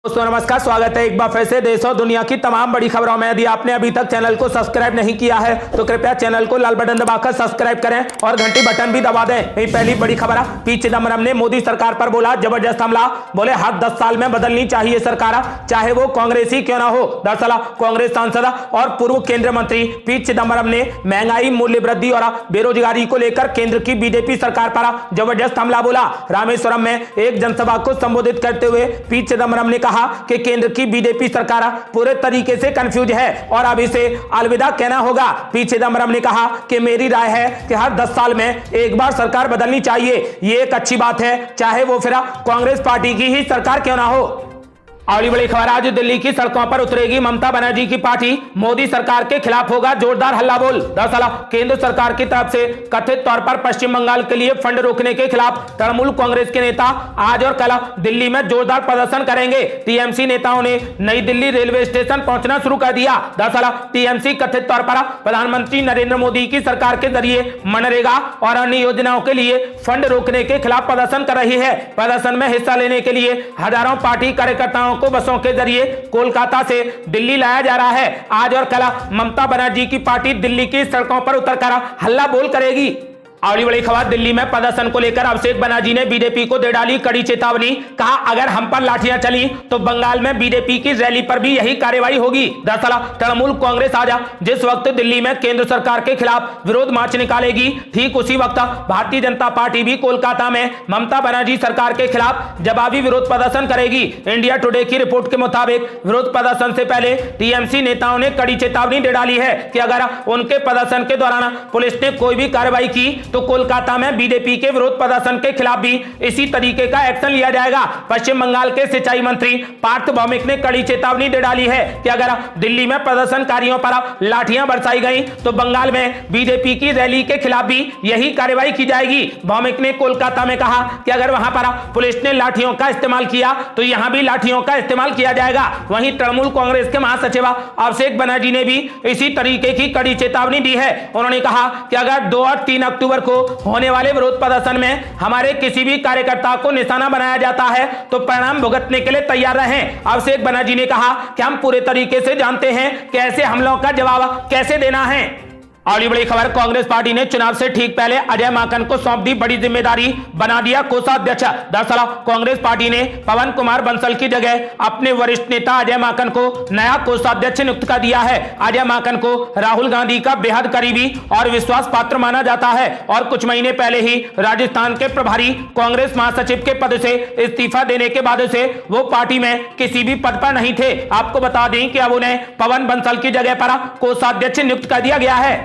दोस्तों नमस्कार, स्वागत है एक बार फिर से देश और दुनिया की तमाम बड़ी खबरों में। यदि आपने अभी तक चैनल को सब्सक्राइब नहीं किया है तो कृपया चैनल को लाल बटन दबाकर सब्सक्राइब करें और घंटी बटन भी दबा दें। यही पहली बड़ी खबर है। पी चिदंबरम ने मोदी सरकार पर बोला जबरदस्त हमला। बोले हर 10 साल में बदलनी चाहिए सरकार, चाहे वो कांग्रेस ही क्यों ना हो। दरअसल कांग्रेस सांसद और पूर्व केंद्रीय मंत्री पी चिदंबरम ने महंगाई, मूल्य वृद्धि और बेरोजगारी को लेकर केंद्र की बीजेपी सरकार पर जबरदस्त हमला बोला। रामेश्वरम में एक जनसभा को संबोधित करते हुए पी चिदंबरम ने कहा कि केंद्र की बीजेपी सरकार पूरे तरीके से कंफ्यूज है और अब इसे अलविदा कहना होगा। पी चिदंबरम ने कहा कि मेरी राय है कि हर 10 साल में एक बार सरकार बदलनी चाहिए। ये एक अच्छी बात है, चाहे वो फिर कांग्रेस पार्टी की ही सरकार क्यों ना हो। अगली बड़ी खबर, आज दिल्ली की सड़कों पर उतरेगी ममता बनर्जी की पार्टी। मोदी सरकार के खिलाफ होगा जोरदार हल्ला बोल। दरअसल केंद्र सरकार की तरफ से कथित तौर पर पश्चिम बंगाल के लिए फंड रोकने के खिलाफ तृणमूल कांग्रेस के नेता आज और कल दिल्ली में जोरदार प्रदर्शन करेंगे। टीएमसी नेताओं ने नई दिल्ली रेलवे स्टेशन पहुंचना शुरू कर दिया। दरअसल टीएमसी कथित तौर पर प्रधानमंत्री नरेंद्र मोदी की सरकार के जरिए मनरेगा और अन्य योजनाओं के लिए फंड रोकने के खिलाफ प्रदर्शन कर रही है। प्रदर्शन में हिस्सा लेने के लिए हजारों पार्टी कार्यकर्ताओं को बसों के जरिए कोलकाता से दिल्ली लाया जा रहा है। आज और कल ममता बनर्जी की पार्टी दिल्ली की सड़कों पर उतरकर हल्ला बोल करेगी। अगली बड़ी खबर, दिल्ली में प्रदर्शन को लेकर अभिषेक बनर्जी ने बीजेपी को दे डाली कड़ी चेतावनी। कहा अगर हम पर लाठियां चली तो बंगाल में बीजेपी की रैली पर भी यही कार्रवाई होगी। दरअसल तृणमूल कांग्रेस आज जिस वक्त दिल्ली में केंद्र सरकार के खिलाफ विरोध मार्च निकालेगी, ठीक उसी वक्त भारतीय जनता पार्टी भी कोलकाता में ममता बनर्जी सरकार के खिलाफ जवाबी विरोध प्रदर्शन करेगी। इंडिया टुडे की रिपोर्ट के मुताबिक विरोध प्रदर्शन से पहले टीएमसी नेताओं ने कड़ी चेतावनी दे डाली है कि अगर उनके प्रदर्शन के दौरान पुलिस ने कोई भी कार्रवाई की तो कोलकाता में बीजेपी के विरोध प्रदर्शन के खिलाफ भी इसी तरीके का एक्शन लिया जाएगा। पश्चिम बंगाल के सिंचाई मंत्री पार्थ भौमिक ने कड़ी चेतावनी दे डाली है कि अगर दिल्ली में प्रदर्शनकारियों पर लाठियां बरसाई गई तो बंगाल में बीजेपी की रैली के खिलाफ भी यही कार्रवाई की जाएगी। भौमिक ने कोलकाता में कहा कि अगर वहां पर पुलिस ने लाठियों का इस्तेमाल किया तो यहां भी लाठियों का इस्तेमाल किया जाएगा। वहीं तृणमूल कांग्रेस के महासचिव अभिषेक बनर्जी ने भी इसी तरीके की कड़ी चेतावनी दी है। उन्होंने कहा कि अगर 2 और 3 अक्टूबर को होने वाले विरोध प्रदर्शन में हमारे किसी भी कार्यकर्ता को निशाना बनाया जाता है तो परिणाम भुगतने के लिए तैयार रहें। अभिषेक बनर्जी ने कहा कि हम पूरे तरीके से जानते हैं कि ऐसे हमलों का जवाब कैसे देना है। अगली बड़ी खबर, कांग्रेस पार्टी ने चुनाव से ठीक पहले अजय माकन को सौंप दी बड़ी जिम्मेदारी, बना दिया कोषाध्यक्ष। दरअसल कांग्रेस पार्टी ने पवन कुमार बंसल की जगह अपने वरिष्ठ नेता अजय माकन को नया कोषाध्यक्ष नियुक्त कर दिया है। अजय माकन को राहुल गांधी का बेहद करीबी और विश्वास पात्र माना जाता है और कुछ महीने पहले ही राजस्थान के प्रभारी कांग्रेस महासचिव के पद से इस्तीफा देने के बाद से वो पार्टी में किसी भी पद पर नहीं थे। आपको बता दें कि अब उन्हें पवन बंसल की जगह पर कोषाध्यक्ष नियुक्त कर दिया गया है।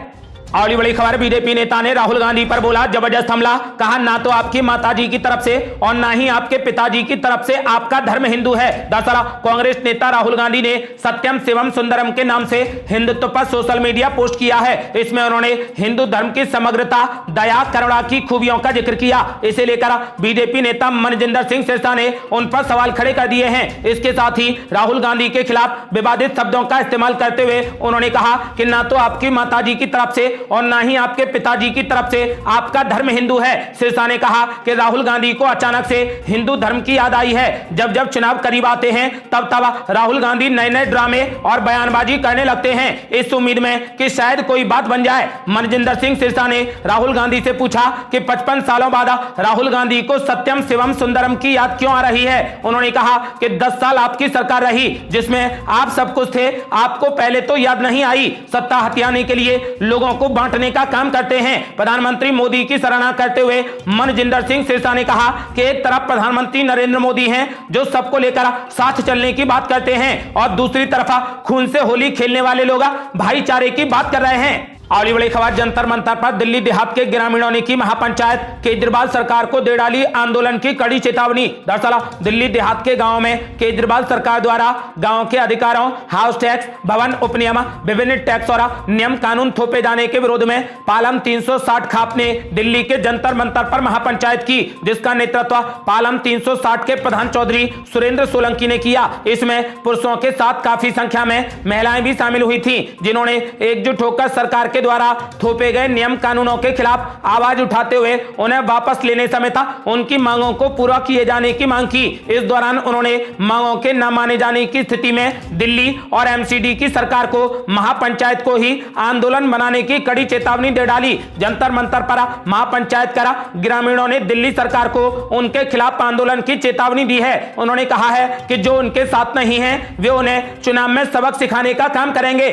अगली बड़ी खबर, बीजेपी नेता ने राहुल गांधी पर बोला जबरदस्त हमला। कहा ना तो आपकी माताजी की तरफ से और ना ही आपके पिताजी की तरफ से आपका धर्म हिंदू है। दरअसल कांग्रेस नेता राहुल गांधी ने सत्यम शिवम सुंदरम के नाम से हिंदुत्व पर सोशल मीडिया पोस्ट किया है। इसमें उन्होंने हिंदू धर्म की समग्रता, दया, करुणा की खूबियों का जिक्र किया। इसे लेकर बीजेपी नेता मनजिंदर सिंह सिरसा ने उन पर सवाल खड़े कर दिए हैं। इसके साथ ही राहुल गांधी के खिलाफ विवादित शब्दों का इस्तेमाल करते हुए उन्होंने कहा कि ना तो आपकी माताजी की तरफ से और ना ही आपके पिताजी की तरफ से आपका धर्म हिंदू है। सिरसा ने कहा कि राहुल गांधी को अचानक से हिंदू धर्म की याद आई है। जब जब चुनाव करीब आते हैं तब तब राहुल गांधी नए नए ड्रामे और बयानबाजी करने लगते हैं, इस उम्मीद में कि शायद कोई बात बन जाए। मनजिंदर सिंह सिरसा ने राहुल गांधी से पूछा कि 55 सालों बाद राहुल गांधी को सत्यम शिवम सुंदरम की याद क्यों आ रही है। उन्होंने कहा कि 10 साल आपकी सरकार रही जिसमें आप सब कुछ थे, आपको पहले तो याद नहीं आई। सत्ता हथियाने के लिए लोगों को बांटने का काम करते हैं। प्रधानमंत्री मोदी की सराहना करते हुए मनजिंदर सिंह सिरसा ने कहा कि एक तरफ प्रधानमंत्री नरेंद्र मोदी हैं जो सबको लेकर साथ चलने की बात करते हैं और दूसरी तरफ खून से होली खेलने वाले लोग भाईचारे की बात कर रहे हैं। अगली बड़ी खबर, जंतर मंतर पर दिल्ली देहात के ग्रामीणों ने की महापंचायत, केजरीवाल सरकार को दे डाली आंदोलन की कड़ी चेतावनी। दरअसल दिल्ली देहात के गांवों में केजरीवाल सरकार द्वारा गांव के अधिकारों, हाउस टैक्स, भवन उपनियम, विभिन्न टैक्स और नियम कानून थोपे जाने के विरोध में पालम 360 खाप ने दिल्ली के जंतर मंतर पर महापंचायत की, जिसका नेतृत्व पालम 360 के प्रधान चौधरी सुरेंद्र सोलंकी ने किया। इसमें पुरुषों के साथ काफी संख्या में महिलाएं भी शामिल हुई थी जिन्होंने एकजुट होकर सरकार के द्वारा थोपे गए नियम कानूनों के खिलाफ आवाज उठाते हुए उन्हें वापस लेने समेत उनकी मांगों को पूरा किए जाने की मांग की। इस दौरान उन्होंने मांगों के न माने जाने की स्थिति में दिल्ली और एमसीडी की सरकार को महापंचायत को ही आंदोलन बनाने की कड़ी चेतावनी दे डाली। जंतर मंतर पर महापंचायत करा ग्रामीणों ने दिल्ली सरकार को उनके खिलाफ आंदोलन की चेतावनी दी है। उन्होंने कहा है कि जो उनके साथ नहीं है वे उन्हें चुनाव में सबक सिखाने का काम करेंगे।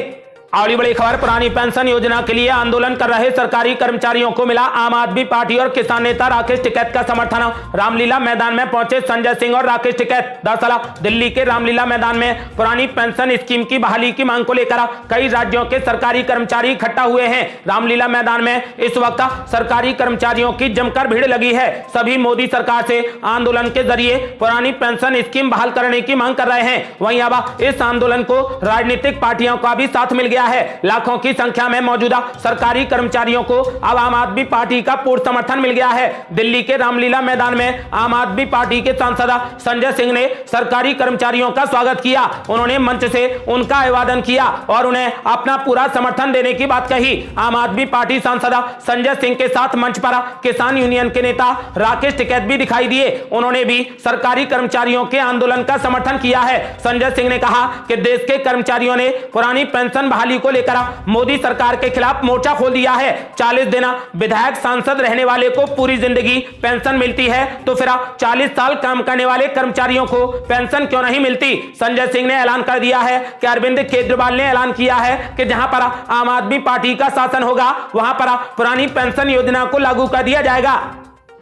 अगली बड़ी खबर, पुरानी पेंशन योजना के लिए आंदोलन कर रहे सरकारी कर्मचारियों को मिला आम आदमी पार्टी और किसान नेता राकेश टिकैत का समर्थन। रामलीला मैदान में पहुंचे संजय सिंह और राकेश टिकैत। दरअसल दिल्ली के रामलीला मैदान में पुरानी पेंशन स्कीम की बहाली की मांग को लेकर कई राज्यों के सरकारी कर्मचारी इकट्ठा हुए हैं। रामलीला मैदान में इस वक्त सरकारी कर्मचारियों की जमकर भीड़ लगी है। सभी मोदी सरकार से आंदोलन के जरिए पुरानी पेंशन स्कीम बहाल करने की मांग कर रहे हैं। वहीं अब इस आंदोलन को राजनीतिक पार्टियों का भी साथ मिल गया है। लाखों की संख्या में मौजूदा सरकारी कर्मचारियों को अब आम आदमी पार्टी का पूर्ण समर्थन मिल गया है। दिल्ली के रामलीला मैदान में आम आदमी पार्टी के सांसद संजय सिंह ने सरकारी कर्मचारियों का स्वागत किया। उन्होंने मंच से उनका अभिवादन किया और उन्हें अपना पूरा समर्थन देने की बात कही। आम आदमी पार्टी सांसद संजय सिंह के साथ मंच पर किसान यूनियन के नेता राकेश टिकैत भी दिखाई दिए। उन्होंने भी सरकारी कर्मचारियों के आंदोलन का समर्थन किया है। संजय सिंह ने कहा कि देश के कर्मचारियों ने पुरानी पेंशन बहाली को लेकर मोदी सरकार के खिलाफ मोर्चा खोल दिया है। 40 दिन विधायक सांसद रहने वाले को पूरी जिंदगी पेंशन मिलती है तो फिर 40 साल काम करने वाले कर्मचारियों को पेंशन क्यों नहीं मिलती। संजय सिंह ने ऐलान कर दिया है कि अरविंद केजरीवाल ने ऐलान किया है कि जहां पर आम आदमी पार्टी का शासन होगा वहां पर पुरानी पेंशन योजना को लागू कर दिया जाएगा।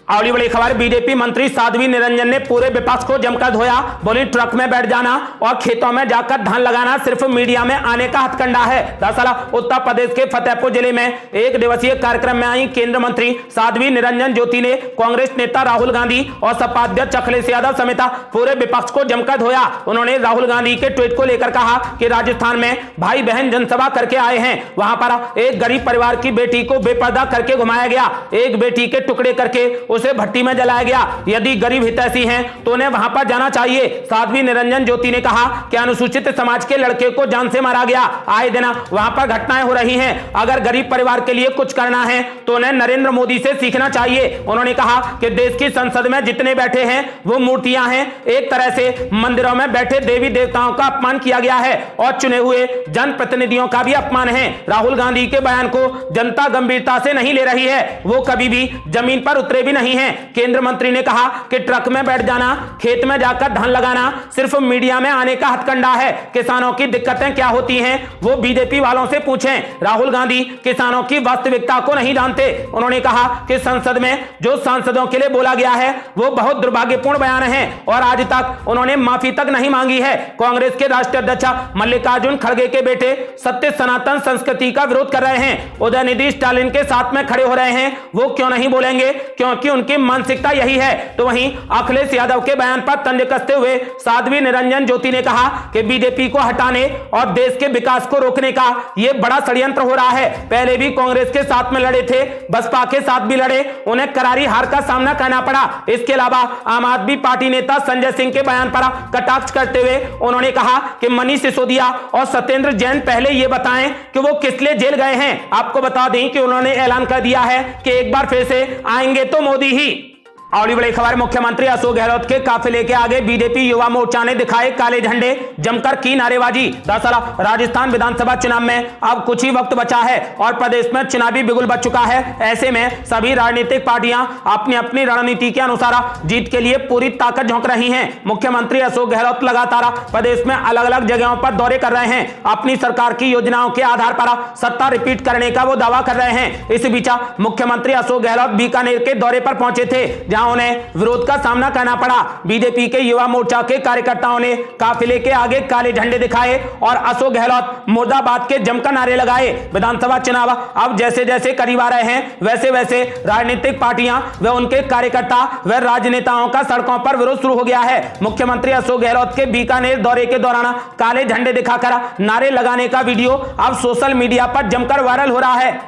अगली बड़ी खबर, बीजेपी मंत्री साध्वी निरंजन ने पूरे विपक्ष को जमकर धोया। बोली ट्रक में बैठ जाना और खेतों में जाकर धान लगाना सिर्फ मीडिया में आने का हथकंडा है। दरअसल उत्तर प्रदेश के फतेहपुर जिले में एक दिवसीय कार्यक्रम में आई केंद्र मंत्री साध्वी निरंजन ज्योति ने कांग्रेस नेता राहुल गांधी और सपा अध्यक्ष अखिलेश यादव समेत पूरे विपक्ष को जमकर धोया। उन्होंने राहुल गांधी के ट्वीट को लेकर कहा कि राजस्थान में भाई बहन जनसभा करके आए हैं, वहां पर एक गरीब परिवार की बेटी को बेपर्दा करके घुमाया गया, एक बेटी के टुकड़े करके उसे भट्टी में जलाया गया। यदि गरीब हितैषी हैं तो उन्हें वहां पर जाना चाहिए। साध्वी निरंजन ज्योति ने कहा कि अनुसूचित समाज के लड़के को जान से मारा गया, आए दिन वहां पर घटनाएं हो रही हैं। अगर गरीब परिवार के लिए कुछ करना है तो उन्हें नरेंद्र मोदी से सीखना चाहिए। उन्होंने कहा कि देश की संसद में जितने बैठे हैं वो मूर्तियां हैं। एक तरह से मंदिरों में बैठे देवी देवताओं का अपमान किया गया है और चुने हुए जनप्रतिनिधियों का भी अपमान है। राहुल गांधी के बयान को जनता गंभीरता से नहीं ले रही है, वो कभी भी जमीन पर उतरे भी नहीं है। केंद्र मंत्री ने कहा कि ट्रक में बैठ जाना, खेत में जाकर धान लगाना सिर्फ मीडिया में आने का हथकंडा है। किसानों की दिक्कतें क्या होती हैं वो बीजेपी वालों से पूछें। राहुल गांधी किसानों की वास्तविकता को नहीं जानते। उन्होंने कहा कि संसद में जो सांसदों के लिए बोला गया है वो बहुत दुर्भाग्यपूर्ण बयान है और आज तक उन्होंने माफी तक नहीं मांगी है। कांग्रेस के राष्ट्रीय अध्यक्ष मल्लिकार्जुन खड़गे के बेटे सत्य सनातन संस्कृति का विरोध कर रहे हैं, उदयनिधि स्टालिन के साथ में खड़े हो रहे हैं, वो क्यों नहीं बोलेंगे क्योंकि उनकी मानसिकता यही है। तो वहीं अखिलेश यादव के बयान पर तंज कसते हुए साध्वी निरंजन ज्योति ने कहा कि बीजेपी को हटाने और देश के विकास को रोकने का यह बड़ा षड्यंत्र हो रहा है। पहले भी कांग्रेस के साथ में लड़े थे, बसपा के साथ भी लड़े, उन्हें करारी हार का सामना करना पड़ा। इसके अलावा आम आदमी पार्टी नेता संजय सिंह के बयान पर कटाक्ष करते हुए उन्होंने कहा कि मनीष सिसोदिया और सत्येंद्र जैन पहले यह बताएं कि वो किस लिए जेल गए हैं। आपको बता दें कि उन्होंने ऐलान कर दिया है कि एक बार फिर से आएंगे तो मोदी ही। अगली बड़ी खबर, मुख्यमंत्री अशोक गहलोत के काफिले के आगे बीजेपी युवा मोर्चा ने दिखाए काले झंडे, जमकर की नारेबाजी। दरअसल राजस्थान विधानसभा चुनाव में अब कुछ ही वक्त बचा है और प्रदेश में चुनावी बिगुल बच चुका है। ऐसे में सभी राजनीतिक पार्टियां अपनी अपनी रणनीति के अनुसार जीत के लिए पूरी ताकत झोंक रही हैं। मुख्यमंत्री अशोक गहलोत लगातार प्रदेश में अलग अलग जगहों पर दौरे कर रहे हैं। अपनी सरकार की योजनाओं के आधार पर सत्ता रिपीट करने का वो दावा कर रहे हैं। इस बीच मुख्यमंत्री अशोक गहलोत बीकानेर के दौरे पर पहुंचे थे, उन्हें विरोध का सामना करना पड़ा। बीजेपी के युवा मोर्चा के कार्यकर्ताओं ने काफिले के आगे काले झंडे दिखाए और अशोक गहलोत मुर्दाबाद के जमकर नारे लगाए। विधानसभा चुनाव अब जैसे जैसे करीब आ रहे हैं वैसे वैसे राजनीतिक पार्टियां व उनके कार्यकर्ता व राजनेताओं का सड़कों पर विरोध शुरू हो गया है। मुख्यमंत्री अशोक गहलोत के बीकानेर दौरे के दौरान काले झंडे दिखाकर नारे लगाने का वीडियो अब सोशल मीडिया पर जमकर वायरल हो रहा है।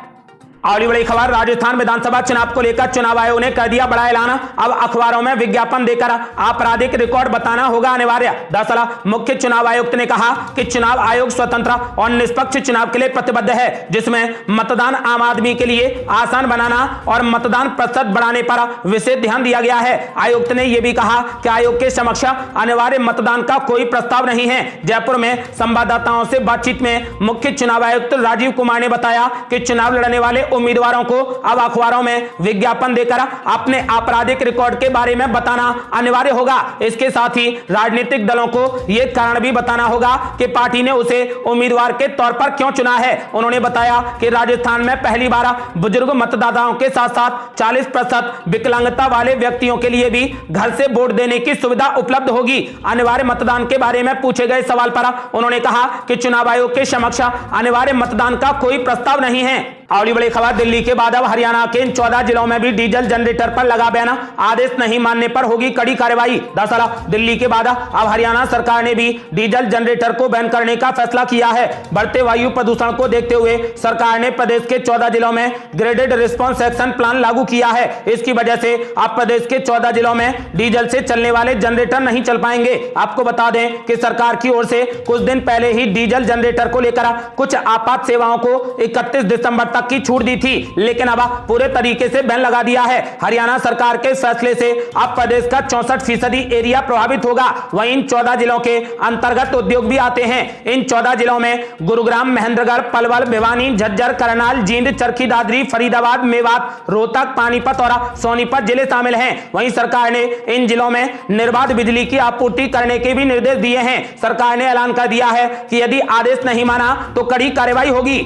अगली बड़ी खबर, राजस्थान विधानसभा चुनाव को लेकर चुनाव आयोग ने कर दिया बड़ा ऐलान। अब अखबारों में विज्ञापन देकर आपराधिक रिकॉर्ड बताना होगा अनिवार्य। दरअसल मुख्य चुनाव आयुक्त ने कहा कि चुनाव आयोग स्वतंत्र और निष्पक्ष चुनाव के लिए प्रतिबद्ध है, जिसमें मतदान आम आदमी के लिए आसान बनाना और मतदान प्रतिशत बढ़ाने पर विशेष ध्यान दिया गया है। आयुक्त ने यह भी कहा कि आयोग के समक्ष अनिवार्य मतदान का कोई प्रस्ताव नहीं है। जयपुर में संवाददाताओं से बातचीत में मुख्य चुनाव आयुक्त राजीव कुमार ने बताया कि चुनाव लड़ने वाले उम्मीदवारों को अब अखबारों में विज्ञापन देकर अपने आपराधिक रिकॉर्ड के बारे में बताना अनिवार्य होगा। इसके साथ ही राजनीतिक दलों को यह कारण भी बताना होगा कि पार्टी ने उसे उम्मीदवार के तौर पर क्यों चुना है। उन्होंने बताया कि राजस्थान में पहली बार बुजुर्ग मतदाताओं के साथ साथ 40% विकलांगता वाले व्यक्तियों के लिए भी घर से वोट देने की सुविधा उपलब्ध होगी। अनिवार्य मतदान के बारे में पूछे गए सवाल पर उन्होंने कहा कि चुनाव आयोग के समक्ष अनिवार्य मतदान का कोई प्रस्ताव नहीं है। अगली बड़ी खबर, दिल्ली के बाद अब हरियाणा के इन 14 जिलों में भी डीजल जनरेटर पर लगा बैन, आदेश नहीं मानने पर होगी कड़ी कार्रवाई। दरअसल दिल्ली के बाद अब हरियाणा सरकार ने भी डीजल जनरेटर को बैन करने का फैसला किया है। बढ़ते वायु प्रदूषण को देखते हुए सरकार ने प्रदेश के 14 जिलों में ग्रेडेड रिस्पॉन्स एक्शन प्लान लागू किया है। इसकी वजह से अब प्रदेश के 14 जिलों में डीजल से चलने वाले जनरेटर नहीं चल पाएंगे। आपको बता दें कि सरकार की ओर से कुछ दिन पहले ही डीजल जनरेटर को लेकर कुछ आपात सेवाओं को 31 दिसंबर तक की छूट दी थी, लेकिन अब पूरे तरीके से बैन लगा दिया है। हरियाणा सरकार के फैसले से अब प्रदेश का 64% एरिया प्रभावित होगा। वहीं इन 14 जिलों के अंतर्गत उद्योग भी आते हैं। इन 14 जिलों में गुरुग्राम, महेंद्रगढ़, पलवल, भिवानी, झज्जर, करनाल, जींद, चरखी दादरी, फरीदाबाद, मेवात, रोहतक, पानीपत और सोनीपत जिले शामिल हैं। वहीं सरकार ने इन जिलों में निर्बाध बिजली की आपूर्ति करने के भी निर्देश दिए हैं। सरकार ने ऐलान कर दिया है कि यदि आदेश नहीं माना तो कड़ी कार्रवाई होगी।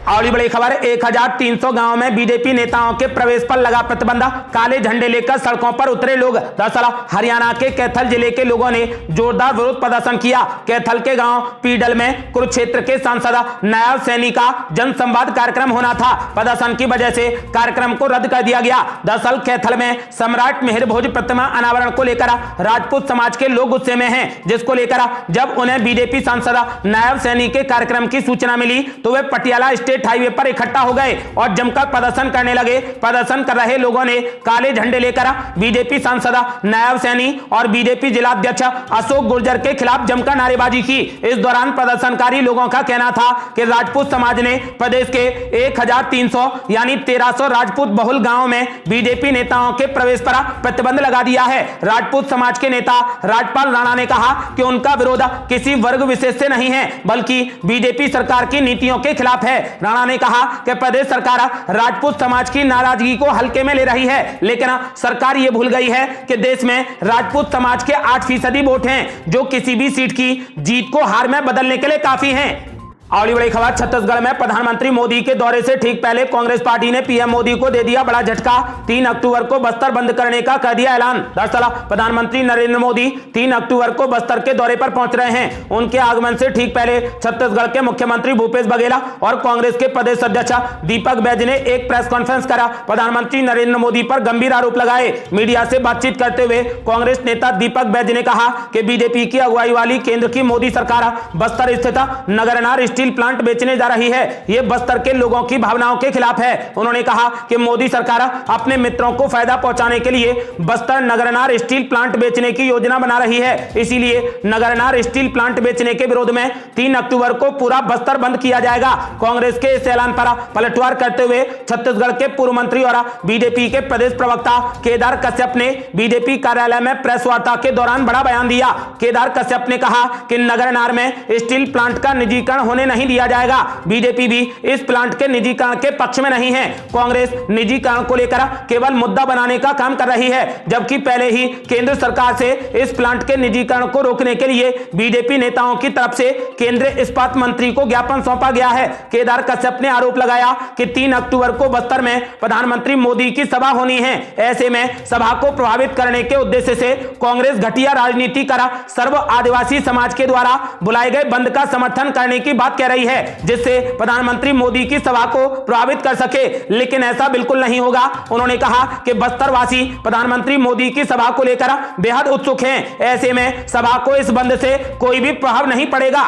अगली बड़ी खबर, 1300 गांव में बीजेपी नेताओं के प्रवेश पर लगा प्रतिबंध, काले झंडे लेकर सड़कों पर उतरे लोग। दरअसल हरियाणा के कैथल जिले के लोगों ने जोरदार विरोध प्रदर्शन किया। कैथल के गांव पीडल में कुरुक्षेत्र के सांसद नायब सैनी का जनसंवाद कार्यक्रम होना था। प्रदर्शन की वजह से कार्यक्रम को रद्द कर दिया गया। दरअसल कैथल में सम्राट मिहिर भोज प्रतिमा अनावरण को लेकर राजपूत समाज के लोग गुस्से में हैं, जिसको लेकर जब उन्हें बीजेपी सांसद नायब सैनी के कार्यक्रम की सूचना मिली तो वे पटियाला हाईवे पर इकट्ठा हो गए और जमकर प्रदर्शन करने लगे। प्रदर्शन कर रहे लोगों ने काले झंडे लेकर बीजेपी सांसद नायब सैनी और बीजेपी जिला अध्यक्ष अशोक गुर्जर के खिलाफ जमकर नारेबाजी की। इस दौरान प्रदर्शनकारी लोगों का कहना था कि राजपूत समाज ने प्रदेश के 1300 यानी 1300 राजपूत बहुल गांवों में बीजेपी नेताओं के प्रवेश पर प्रतिबंध लगा दिया है। राजपूत समाज के नेता राजपाल राणा ने कहा कि उनका विरोध किसी वर्ग विशेष से नहीं है, बल्कि बीजेपी सरकार की नीतियों के खिलाफ है। राणा ने कहा कि प्रदेश सरकार राजपूत समाज की नाराजगी को हल्के में ले रही है, लेकिन सरकार यह भूल गई है कि देश में राजपूत समाज के 8% वोट हैं, जो किसी भी सीट की जीत को हार में बदलने के लिए काफी हैं। अगली बड़ी खबर, छत्तीसगढ़ में प्रधानमंत्री मोदी के दौरे से ठीक पहले कांग्रेस पार्टी ने पीएम मोदी को दे दिया बड़ा झटका। 3 अक्टूबर को बस्तर बंद करने का कर दिया ऐलान। दरअसल प्रधानमंत्री नरेंद्र मोदी 3 अक्टूबर को बस्तर के दौरे पर पहुंच रहे हैं। उनके आगमन से ठीक पहले छत्तीसगढ़ के मुख्यमंत्री भूपेश बघेल और कांग्रेस के प्रदेश अध्यक्ष दीपक बैज ने एक प्रेस कॉन्फ्रेंस करा। प्रधानमंत्री नरेंद्र मोदी पर गंभीर आरोप लगाए। मीडिया से बातचीत करते हुए कांग्रेस नेता दीपक बैज ने कहा कि बीजेपी की अगुवाई वाली केंद्र की मोदी सरकार बस्तर स्थित नगरनार स्टील प्लांट बेचने जा रही है। यह बस्तर के लोगों की भावनाओं के खिलाफ है। उन्होंने कहा कि मोदी सरकार अपने मित्रों को फायदा पहुंचाने के लिए बस्तर नगरनार स्टील प्लांट बेचने की योजना बना रही है। इसीलिए नगरनार स्टील प्लांट बेचने के विरोध में 3 अक्टूबर को पूरा बस्तर बंद किया जाएगा। कांग्रेस के इस ऐलान पर पलटवार करते हुए छत्तीसगढ़ के पूर्व मंत्री और बीजेपी के प्रदेश प्रवक्ता केदार कश्यप ने बीजेपी कार्यालय में प्रेस वार्ता के दौरान बड़ा बयान दिया। केदार कश्यप ने कहा कि नगरनार में स्टील प्लांट का निजीकरण होने नहीं दिया जाएगा। बीजेपी भी इस प्लांट के निजीकरण के पक्ष में नहीं है। कांग्रेस निजीकरण को लेकर केवल मुद्दा बनाने का काम कर रही है, जबकि पहले ही केंद्र सरकार से इस प्लांट के निजीकरण को रोकने के लिए बीजेपी नेताओं की तरफ से केंद्रीय इस्पात मंत्री को ज्ञापन सौंपा गया है। केदार कश्यप ने आरोप लगाया कि 3 अक्टूबर को बस्तर में प्रधानमंत्री मोदी की सभा होनी है। ऐसे में सभा को प्रभावित करने के उद्देश्य से कांग्रेस घटिया राजनीति कर सर्व आदिवासी समाज के द्वारा बुलाए गए बंद का समर्थन करने की बात कह रही है, जिससे प्रधानमंत्री मोदी की सभा को प्रभावित कर सके, लेकिन ऐसा बिल्कुल नहीं होगा। उन्होंने कहा कि बस्तरवासी प्रधानमंत्री मोदी की सभा को लेकर बेहद उत्सुक हैं। ऐसे में सभा को इस बंद से कोई भी प्रभाव नहीं पड़ेगा।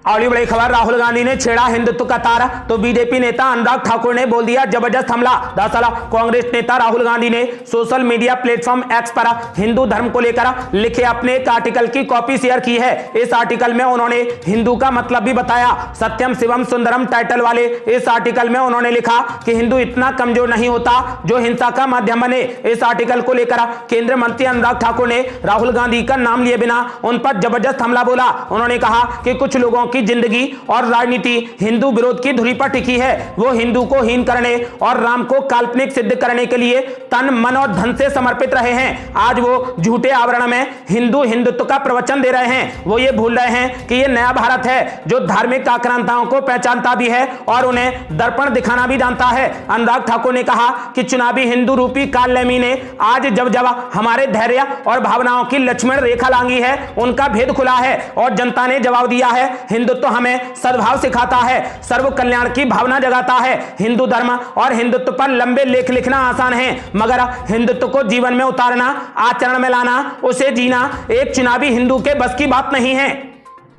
अगली बड़ी खबर, राहुल गांधी ने छेड़ा हिंदुत्व का तारा तो बीजेपी नेता अनुराग ठाकुर ने बोल दिया जबरदस्त हमला। दरअसल कांग्रेस नेता राहुल गांधी ने सोशल मीडिया प्लेटफॉर्म एक्स पर हिंदू धर्म को लेकर लिखे अपने एक आर्टिकल की कॉपी शेयर की है। इस आर्टिकल में उन्होंने हिंदू का मतलब भी बताया। सत्यम शिवम सुंदरम टाइटल वाले इस आर्टिकल में उन्होंने लिखा कि हिंदू इतना कमजोर नहीं होता जो हिंसा का माध्यम बने। इस आर्टिकल को लेकर केंद्रीय मंत्री अनुराग ठाकुर ने राहुल गांधी का नाम लिए बिना उन पर जबरदस्त हमला बोला। उन्होंने कहा कि कुछ लोगों की जिंदगी और राजनीति हिंदू विरोध की धुरी पर टिकी है। वो हिंदू को हीन करने और राम को काल्पनिक सिद्ध करने के लिए तन मन और धन से समर्पित रहे हैं। आज वो झूठे आवरण में हिंदुत्व का प्रवचन दे रहे हैं। वो ये भूल रहे हैं कि ये नया भारत है जो धार्मिक आक्रांताओं को पहचानता भी है और उन्हें दर्पण दिखाना भी जानता है। अनुराग ठाकुर ने कहा कि चुनावी हिंदू रूपी कालनेमी ने आज जब हमारे धैर्य और भावनाओं की लक्ष्मण रेखा लांगी है, उनका भेद खुला है और जनता ने जवाब दिया है। हिंदुत्व हमें सद्भाव सिखाता है, सर्व कल्याण की भावना जगाता है। हिंदू धर्म और हिंदुत्व पर लंबे लेख लिखना आसान है, मगर हिंदुत्व को जीवन में उतारना, आचरण में लाना, उसे जीना एक चुनावी हिंदू के बस की बात नहीं है।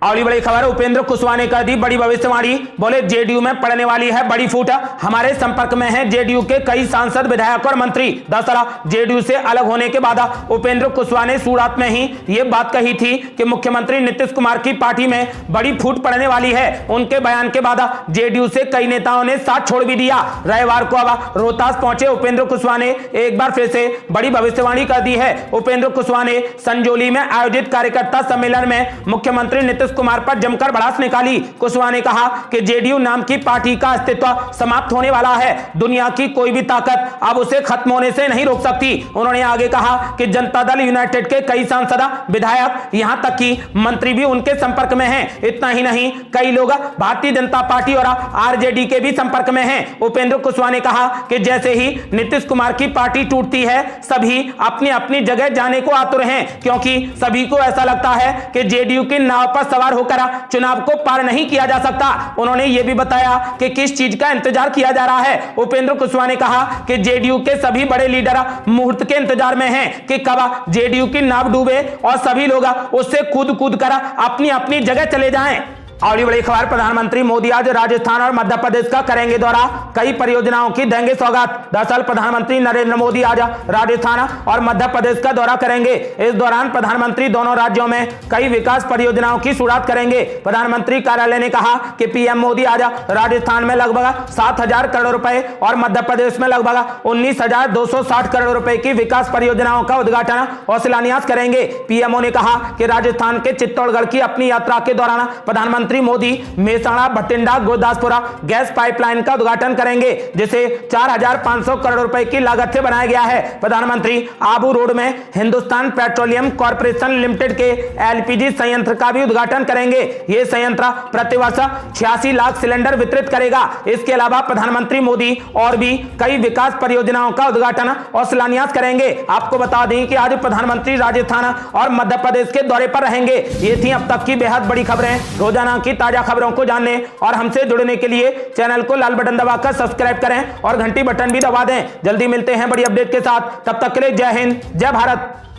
अगली बड़ी खबर, उपेंद्र कुशवाहा ने कर दी बड़ी भविष्यवाणी। बोले जेडीयू में पड़ने वाली है बड़ी फूट। हमारे संपर्क में है जेडीयू के कई सांसद, विधायक और मंत्री। दरअसल जेडीयू से अलग होने के बाद उपेंद्र कुशवाहा ने शुरुआत में ही ये बात कही थी कि मुख्यमंत्री नीतीश कुमार की पार्टी में बड़ी फूट पड़ने वाली है। उनके बयान के बाद जेडीयू से कई नेताओं ने साथ छोड़ भी दिया। रविवार को अब रोहतास पहुंचे उपेंद्र कुशवाहा ने एक बार फिर से बड़ी भविष्यवाणी कर दी है। उपेंद्र कुशवाहा ने संजौली में आयोजित कार्यकर्ता सम्मेलन में मुख्यमंत्री नीतीश कुमार पर जमकर भड़ास निकाली। कुशवाहा ने कहा कि जेडीयू नाम की पार्टी का अस्तित्व समाप्त होने वाला है। दुनिया की कोई भी ताकत अब उसे खत्म होने से नहीं रोक सकती। उन्होंने आगे कहा कि जनता दल यूनाइटेड के कई सांसद, विधायक, यहां तक कि मंत्री भी उनके संपर्क में हैं। इतना ही नहीं, कई लोग भारतीय जनता पार्टी और आरजेडी के भी संपर्क में हैं। उपेंद्र कुशवाहा ने कहा कि जैसे ही नीतीश कुमार की पार्टी टूटती है, सभी अपनी अपनी जगह जाने को आतुर हैं, क्योंकि सभी को ऐसा लगता है कि जेडीयू की नाव पर सवार होकर चुनाव को पार नहीं किया जा सकता। उन्होंने यह भी बताया कि किस चीज का इंतजार किया जा रहा है। उपेंद्र कुशवाहा ने कहा कि जेडीयू के सभी बड़े लीडर मुहूर्त के इंतजार में हैं कि कब जेडीयू की नाव डूबे और सभी लोग उससे कूद कर अपनी अपनी जगह चले जाएं। अगली बड़ी खबर, प्रधानमंत्री मोदी आज राजस्थान और मध्य प्रदेश का करेंगे दौरा, कई परियोजनाओं की देंगे सौगात। दरअसल प्रधानमंत्री नरेंद्र मोदी आज राजस्थान और मध्य प्रदेश का दौरा करेंगे। इस दौरान प्रधानमंत्री दोनों राज्यों में कई विकास परियोजनाओं की शुरुआत करेंगे। प्रधानमंत्री कार्यालय ने कहा कि पीएम मोदी आज राजस्थान में लगभग 7,000 करोड़ रुपए और मध्य प्रदेश में लगभग 19,260 करोड़ रुपए की विकास परियोजनाओं का उद्घाटन और शिलान्यास करेंगे। पीएमओ ने कहा कि राजस्थान के चित्तौड़गढ़ की अपनी यात्रा के दौरान प्रधानमंत्री मोदी मेहसाणा भटिंडा गुरदासपुरा गैस पाइपलाइन का उद्घाटन करेंगे, जिसे 4,500 करोड़ रुपए की लागत से बनाया गया है। प्रधानमंत्री आबू रोड में हिंदुस्तान पेट्रोलियम कॉर्पोरेशन लिमिटेड के एलपीजी संयंत्र का भी उद्घाटन करेंगे। यह संयंत्र प्रतिवर्ष 86 लाख सिलेंडर वितरित करेगा। इसके अलावा प्रधानमंत्री मोदी और भी कई विकास परियोजनाओं का उद्घाटन और शिलान्यास करेंगे। आपको बता दें कि आज प्रधानमंत्री राजस्थान और मध्य प्रदेश के दौरे पर रहेंगे। ये थी अब तक की बेहद बड़ी खबरें। रोजाना की ताजा खबरों को जानने और हमसे जुड़ने के लिए चैनल को लाल बटन दबाकर सब्सक्राइब करें और घंटी बटन भी दबा दें। जल्दी मिलते हैं बड़ी अपडेट के साथ, तब तक के लिए जय हिंद, जय भारत।